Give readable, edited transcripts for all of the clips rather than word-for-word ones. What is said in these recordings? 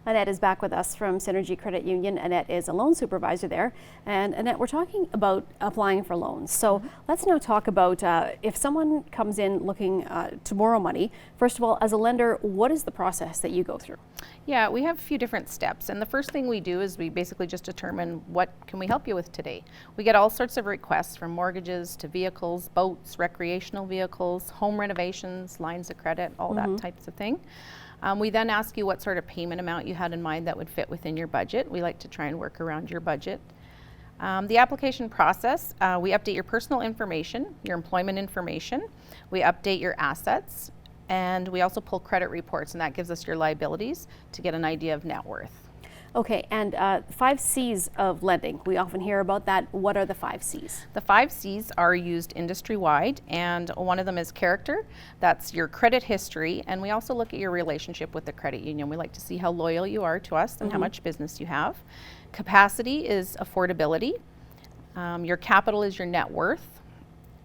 Annette is back with us from Synergy Credit Union. Annette is a loan supervisor there. And Annette, we're talking about applying for loans. So let's now talk about if someone comes in looking to borrow money, first of all, as a lender, what is the process that you go through? Yeah, we have a few different steps. And the first thing we do is we basically just determine what can we help you with today. We get all sorts of requests from mortgages to vehicles, boats, recreational vehicles, home renovations, lines of credit, all that types of thing. We then ask you what sort of payment amount you had in mind that would fit within your budget. We like to try and work around your budget. The application process, we update your personal information, your employment information, we update your assets, and we also pull credit reports, and that gives us your liabilities to get an idea of net worth. Okay, and 5 C's of lending. We often hear about that. What are the 5 C's? The 5 C's are used industry-wide, and one of them is character. That's your credit history, and we also look at your relationship with the credit union. We like to see how loyal you are to us and how much business you have. Capacity is affordability. Your capital is your net worth.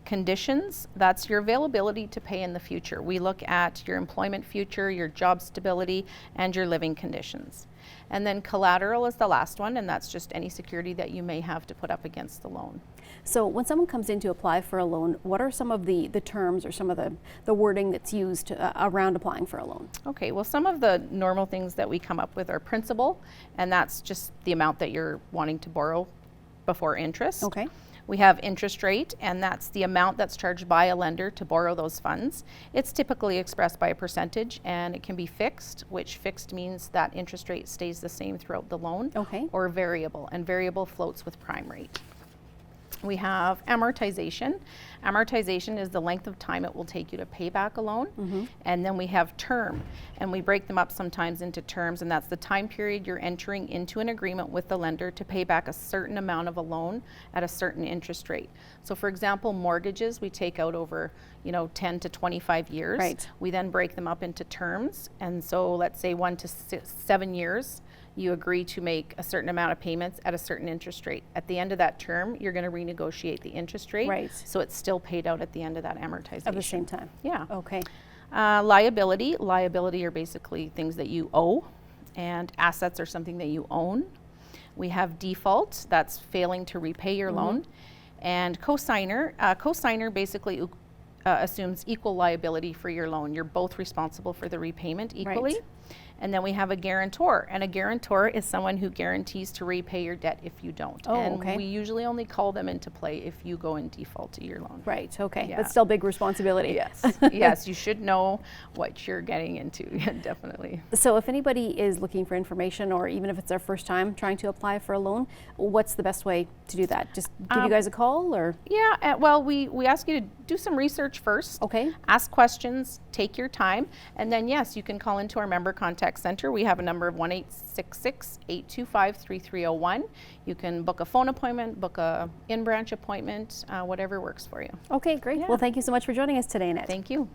Conditions, that's your availability to pay in the future. We look at your employment future, your job stability, and your living conditions. And then collateral is the last one, and that's just any security that you may have to put up against the loan. So when someone comes in to apply for a loan, what are some of the terms or some of the wording that's used around applying for a loan? Okay, well, some of the normal things that we come up with are principal, and that's just the amount that you're wanting to borrow before interest. Okay. We have interest rate, and that's the amount that's charged by a lender to borrow those funds. It's typically expressed by a percentage, and it can be fixed, which fixed means that interest rate stays the same throughout the loan, or variable, and variable floats with prime rate. We have amortization. Amortization is the length of time it will take you to pay back a loan. And then we have term, and we break them up sometimes into terms, and that's the time period you're entering into an agreement with the lender to pay back a certain amount of a loan at a certain interest rate. So for example, mortgages we take out over 10 to 25 years. Right. We then break them up into terms, and so let's say 1 to 7 years, you agree to make a certain amount of payments at a certain interest rate. At the end of that term, you're going to renegotiate the interest rate. Right. So it's still paid out at the end of that amortization. At the same time? Yeah. Okay. Liability. Liability are basically things that you owe, and assets are something that you own. We have default. That's failing to repay your loan. And cosigner. Cosigner basically assumes equal liability for your loan. You're both responsible for the repayment equally. Right. And then we have a guarantor, and a guarantor is someone who guarantees to repay your debt if you don't. And we usually only call them into play if you go in default to your loan. Right, okay, Yeah. but still big responsibility. Yes, yes, you should know what you're getting into, definitely. So if anybody is looking for information, or even if it's their first time trying to apply for a loan, what's the best way to do that? Just give you guys a call, or? Yeah, well, we ask you to do some research first. Okay. Ask questions, take your time, and then yes, you can call into our member contact center. We have a number of 1-866-825-3301. You can book a phone appointment, book a in-branch appointment, whatever works for you. Okay, great. Yeah. Well, thank you so much for joining us today, Annette. Thank you.